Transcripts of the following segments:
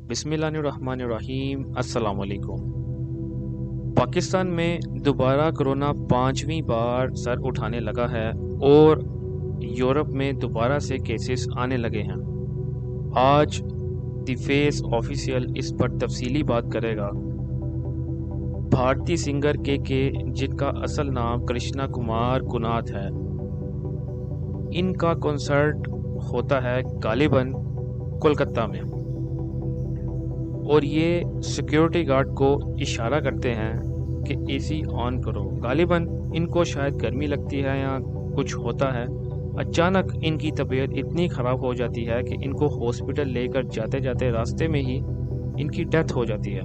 बिस्मिल्लाहिर्रहमानिर्रहीम। अस्सलाम वालेकुम। पाकिस्तान में दोबारा कोरोना 5वीं बार सर उठाने लगा है और यूरोप में दोबारा से केसेस आने लगे हैं। आज द फेस ऑफिशियल इस पर तफसीली बात करेगा। भारतीय सिंगर के जिनका असल नाम कृष्णा कुमार कुनाथ है, इनका कॉन्सर्ट होता है गालिबन कोलकाता में, और ये सिक्योरिटी गार्ड को इशारा करते हैं कि एसी ऑन करो। गालिबन इनको शायद गर्मी लगती है या कुछ होता है। अचानक इनकी तबीयत इतनी ख़राब हो जाती है कि इनको हॉस्पिटल लेकर जाते जाते रास्ते में ही इनकी डेथ हो जाती है।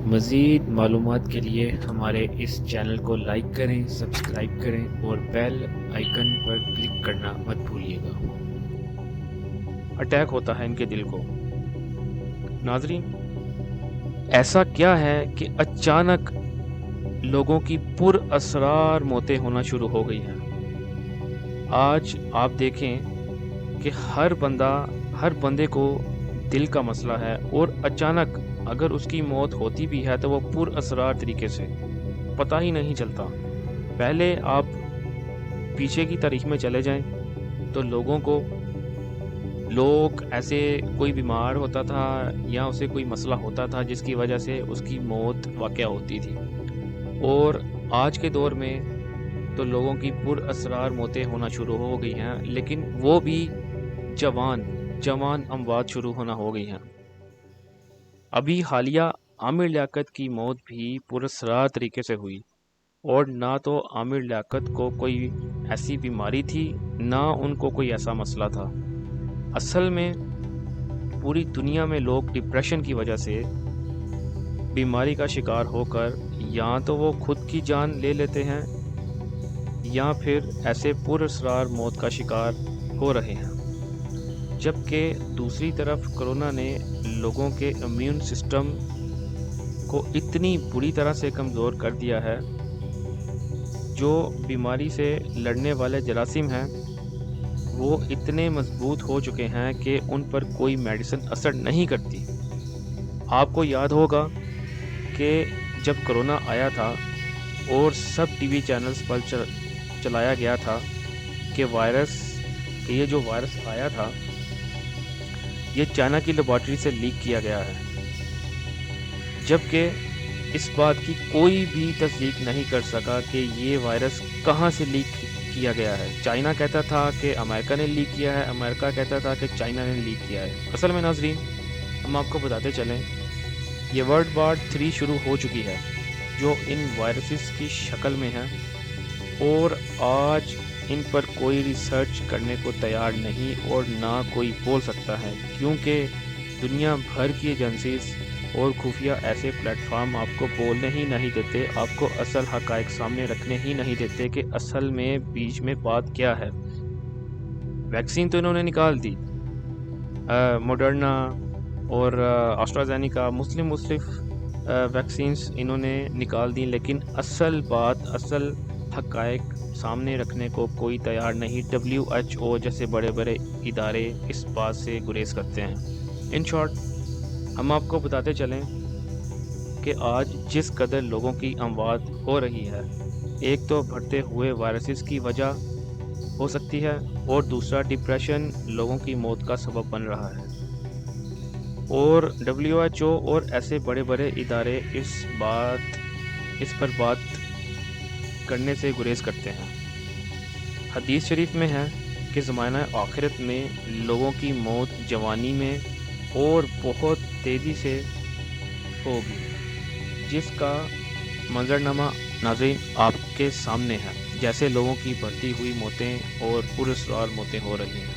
मज़ीद मालूमात के लिए हमारे इस चैनल को लाइक करें, सब्सक्राइब करें और बेल आइकन पर क्लिक करना मत भूलिएगा। अटैक होता है इनके दिल को। नाज़रीन, ऐसा क्या है कि अचानक लोगों की पुरअसरार मौतें होना शुरू हो गई हैं। आज आप देखें कि हर बंदे को दिल का मसला है, और अचानक अगर उसकी मौत होती भी है तो वो पुरअसरार तरीके से पता ही नहीं चलता। पहले आप पीछे की तारीख में चले जाएं तो लोग ऐसे कोई बीमार होता था या उसे कोई मसला होता था जिसकी वजह से उसकी मौत वाक़या होती थी, और आज के दौर में तो लोगों की पुरअसरार मौतें होना शुरू हो गई हैं, लेकिन वो भी जवान अमवात शुरू होना हो गई हैं। अभी हालिया आमिर लियाकत की मौत भी पुरअसरार तरीके से हुई, और ना तो आमिर लियाकत को कोई ऐसी बीमारी थी, ना उनको कोई ऐसा मसला था। असल में पूरी दुनिया में लोग डिप्रेशन की वजह से बीमारी का शिकार होकर या तो वो खुद की जान ले लेते हैं या फिर ऐसे पुरअसरार मौत का शिकार हो रहे हैं। जबकि दूसरी तरफ कोरोना ने लोगों के इम्यून सिस्टम को इतनी बुरी तरह से कमज़ोर कर दिया है। जो बीमारी से लड़ने वाले जरासीम हैं वो इतने मजबूत हो चुके हैं कि उन पर कोई मेडिसिन असर नहीं करती। आपको याद होगा कि जब कोरोना आया था और सब टीवी चैनल्स पर चलाया गया था कि ये जो वायरस आया था ये चाइना की लेबॉर्ट्री से लीक किया गया है, जबकि इस बात की कोई भी तस्दीक नहीं कर सका कि ये वायरस कहाँ से लीक किया गया है। चाइना कहता था कि अमेरिका ने लीक किया है, अमेरिका कहता था कि चाइना ने लीक किया है। असल में नाजरीन, हम आपको बताते चलें, ये वर्ल्ड वॉर 3 शुरू हो चुकी है जो इन वायरसेस की शक्ल में है, और आज इन पर कोई रिसर्च करने को तैयार नहीं और ना कोई बोल सकता है, क्योंकि दुनिया भर की एजेंसीज और खुफिया ऐसे प्लेटफॉर्म आपको बोलने ही नहीं देते, आपको असल हकायक सामने रखने ही नहीं देते कि असल में बीच में बात क्या है। वैक्सीन तो इन्होंने निकाल दी, मॉडर्ना और एस्ट्राजेनेका, मुस्लिम वैक्सीन्स इन्होंने निकाल दी, लेकिन असल हकायक सामने रखने को कोई तैयार नहीं। WHO जैसे बड़े बड़े इदारे इस बात से गुरेज करते हैं। इन शॉर्ट, हम आपको बताते चलें कि आज जिस कदर लोगों की अमवात हो रही है, एक तो बढ़ते हुए वायरसेस की वजह हो सकती है, और दूसरा डिप्रेशन लोगों की मौत का सबब बन रहा है, और WHO और ऐसे बड़े बड़े इदारे इस पर बात करने से गुरेज करते हैं। हदीस शरीफ में है कि ज़माना आखिरत में लोगों की मौत जवानी में और बहुत तेज़ी से होगी, जिसका मंजरनामा नाज़रीन आपके सामने है, जैसे लोगों की बढ़ती हुई मौतें और पुरअसरार मौतें हो रही हैं।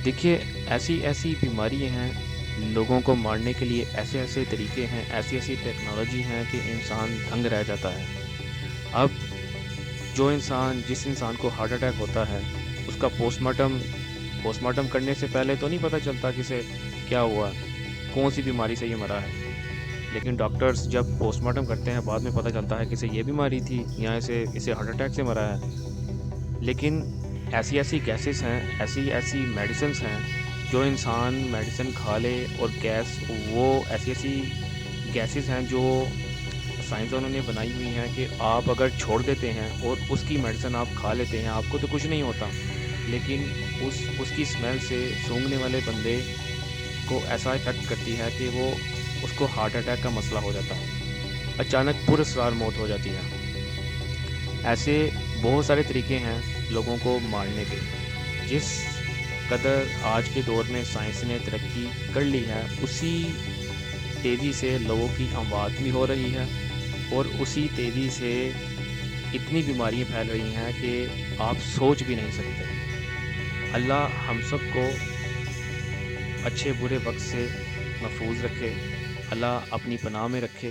देखिए, ऐसी बीमारियां हैं, लोगों को मारने के लिए ऐसे तरीके हैं, ऐसी टेक्नोलॉजी हैं कि इंसान दंग रह जाता है। अब जिस इंसान को हार्ट अटैक होता है, उसका पोस्टमार्टम करने से पहले तो नहीं पता चलता किसे क्या हुआ, कौन सी बीमारी से ये मरा है, लेकिन डॉक्टर्स जब पोस्टमार्टम करते हैं बाद में पता चलता है कि इसे ये बीमारी थी या इसे हार्ट अटैक से मरा है। लेकिन ऐसी गैसेस हैं, ऐसी मेडिसिन्स हैं جو انسان میڈیسن کھا لے اور گیس، وہ ایسی ایسی گیسز ہیں جو سائنسدانوں نے بنائی ہوئی ہیں کہ آپ اگر چھوڑ دیتے ہیں اور اس کی میڈیسن آپ کھا لیتے ہیں، آپ کو تو کچھ نہیں ہوتا، لیکن اس کی اسمیل سے سونگھنے والے بندے کو ایسا افیکٹ کرتی ہے کہ وہ اس کو ہارٹ اٹیک کا مسئلہ ہو جاتا ہے، اچانک پر اسرار موت ہو جاتی ہے۔ ایسے بہت سارے طریقے ہیں لوگوں کو مارنے کے۔ جس قدر آج کے دور میں سائنس نے ترقی کر لی ہے، اسی تیزی سے لوگوں کی اموات بھی ہو رہی ہے، اور اسی تیزی سے اتنی بیماریاں پھیل رہی ہیں کہ آپ سوچ بھی نہیں سکتے۔ اللہ ہم سب کو اچھے برے وقت سے محفوظ رکھے، اللہ اپنی پناہ میں رکھے،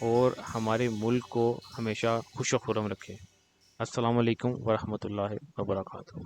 اور ہمارے ملک کو ہمیشہ خوش و خرم رکھے۔ السلام علیکم ورحمۃ اللہ وبرکاتہ۔